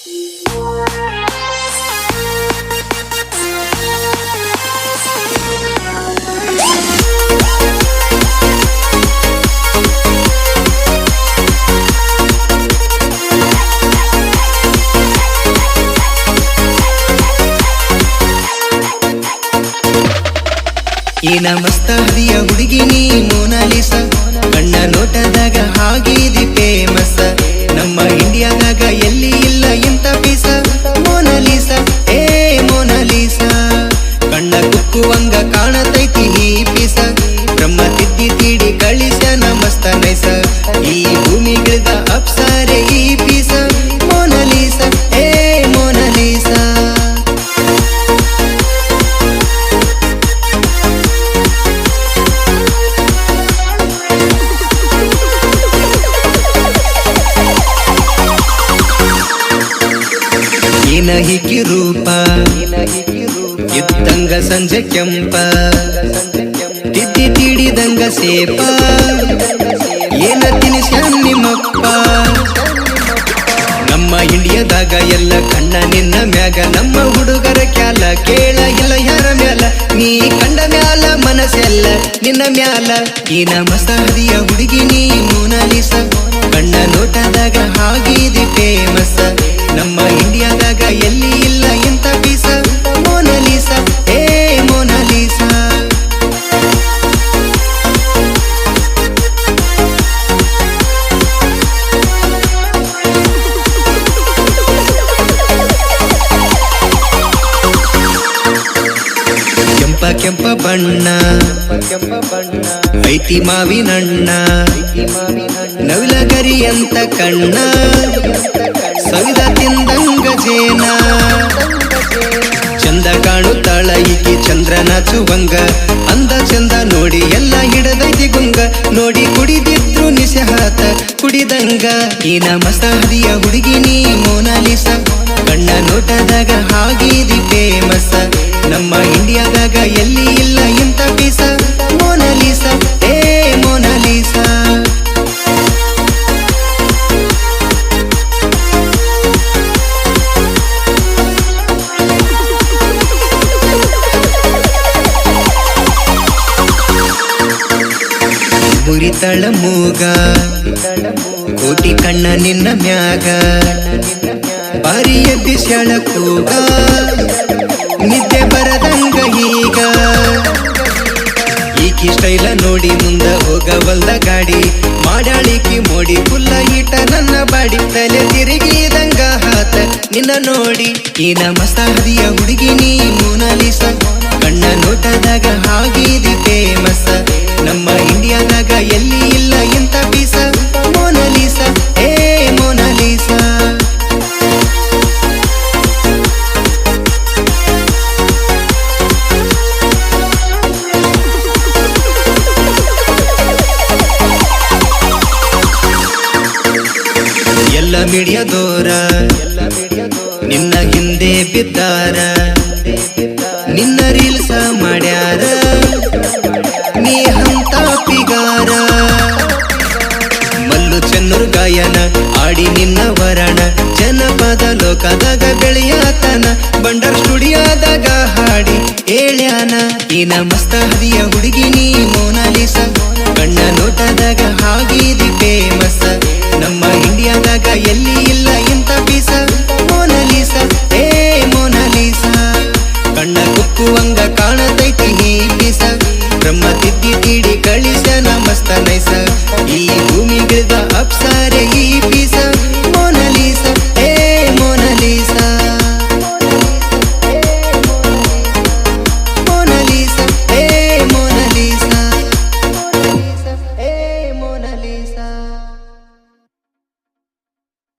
ಏನ ಮಸ್ತ ಹರಿಯ ಹುಡುಗಿ ನೀ ಮೋನಾಲಿಸ, ಕಣ್ಣ ನೋಟದಾಗ ಹಾಗಿದಿ ಫೇಮಸ್. ನಮ್ಮ ಇಂಡಿಯಾದಾಗ ಎಲ್ಲಿ ಇಲ್ಲ ಇಂತ ಪೀಸ, ಮೋನಾಲಿಸ ಏ ಮೋನಾಲಿಸ. ಕಣ್ಣ ಕುಕ್ಕುವಂಗ ಕಾಣತೈತಿ ಈ ಪೀಸ, ಬ್ರಹ್ಮ ತಿದ್ದಿ ತೀಡಿ ಕಳಿಸ್ಯಾನ ಮಸ್ತ ನೈಸ. ಈ ಭೂಮಿಗಿಳಿದ ಅಪ್ಸಾರೆ ಈ ಪೀಸ, ಮೋನಾಲಿಸ ಏ ಮೋನಾಲಿಸ. ಏನ ಹಿಕ್ಕಿ ರೂಪ ಇದ್ದಂಗ ಸಂಜೆ ಕೆಂಪ, ತಿದ್ದಿ ತೀಡಿದಂಗ ಸೇಪ, ಏನ ತಿನಿಸ್ಯಾನ್ ನಿಮ್ಮಪ್ಪ. ನಮ್ಮ ಇಂಡಿಯಾದಾಗ ಎಲ್ಲ ಕಣ್ಣ ನಿನ್ನ ಮ್ಯಾಗ, ನಮ್ಮ ಹುಡುಗರ ಕ್ಯಾಲ ಕೇಳ ಇಲ್ಲ ಯಾರ ಮ್ಯಾಲ. ನೀ ಕಂಡ ಮ್ಯಾಲ ಮನಸ್ಸೆಲ್ಲ ನಿನ್ನ ಮ್ಯಾಲ. ಏನ ಮಸ್ತ ಹರಿಯ ಹುಡುಗಿ ನೀ ಮೋನಾಲಿಸ, ಕಣ್ಣ ನೋಟದಾಗ ಹಾಗಿದಿ ಫೇಮಸ್. ನಮ್ಮ ಇಂಡಿಯಾದಾಗ ಎಲ್ಲಿ ಇಲ್ಲ ಇಂತ ಪೀಸ, ಮೋನಾಲಿಸ ಏ ಮೋನಾಲಿಸ. ಕೆಂಪ ಕೆಂಪ ಬಣ್ಣ ಐತಿ ಮಾವಿನಣ್ಣ, ನವಿಲಗರಿ ಅಂತ ಕಣ್ಣ ಸವಿದ ತಿಂದಂಗ ಜೇನ. ಚಂದ ಕಾಣುತ್ತಾಳ ಈಕಿ ಚಂದ್ರನ ಚುವಂಗ, ಅಂದ ಚಂದ ನೋಡಿ ಎಲ್ಲ ಹಿಡದೈತಿ ಗುಂಗ. ನೋಡಿ ಕುಡಿದಿದ್ರು ನಿಸೆ ಹಾತ ಕುಡಿದಂಗ. ಏನ ಮಸ್ತ ಹರಿಯ ಹುಡುಗಿ ನೀ ಮೋನಾಲಿಸ, ಕಣ್ಣ ನೋಟದಾಗ ಹಾಗಿದಿ ಫೇಮಸ್. ನಮ್ಮ ಇಂಡಿಯಾದಾಗ ಎಲ್ಲಿ ಇಲ್ಲ ಇಂತ ಪೀಸ, ಮೋನಾಲಿಸ ಏ ಮೋನಾಲಿಸ. ಮುರಿತಳ ಮೂಗ ಕೋಟಿ ಕಣ್ಣ ನಿನ್ನ ಮ್ಯಾಗ, ಬಾರಿ ಎಬ್ಬಿಸ್ಯಾಳ ಕೂಗ, ನಿದ್ದೆ ಬರದಂಗ ಈಗ. ಈಕಿ ಸ್ಟೈಲ ನೋಡಿ ಮುಂದ ಹೋಗವಲ್ದ ಗಾಡಿ, ಮಾಡಾಳಿಕಿ ಮೋಡಿ ಫುಲ್ಲ ಈಟ ನನ್ನ ಬಾಡಿ. ತಲೆ ತಿರುಗಿದಂಗ ಹಾತ ನಿನ್ನ ನೋಡಿ. ಏನ ಮಸ್ತ ಹರಿಯ ಹುಡುಗಿ ನೀ ಮೋನಾಲಿಸ, ಕಣ್ಣ ನೋಟದಾಗ ಹಾಗಿದಿ ಫೇಮಸ್. ನಮ್ಮ ಇಂಡಿಯಾದಾಗ ಎಲ್ಲಿ ಇಲ್ಲ ಇಂತ ಪೀಸ, ಮೋನಾಲಿಸ ಏ ಮೋನಾಲಿಸ. ಎಲ್ಲ ಮೀಡಿಯಾದೋರ ನಿನ್ನ ಹಿಂದೆ ಬಿದ್ದಾರ, ನಿನ್ನ ರೀಲ್ಸ ಮಾಡ್ಯಾರ ನೀ ಹಂತ ಪಿಗಾರ. ಮಲ್ಲು ಚೆನ್ನೂರು ಗಾಯನ ಆಡಿ ನಿನ್ನ ವರಣ, ಜನಪದ ಲೋಕದಾಗ ಬೆಳೆಯತನ, ಬಂಡರ್ ಸ್ಟುಡಿಯೋದಾಗ ಹಾಡಿ ಹೇಳ್ಯಾನ. ಏನ ಮಸ್ತ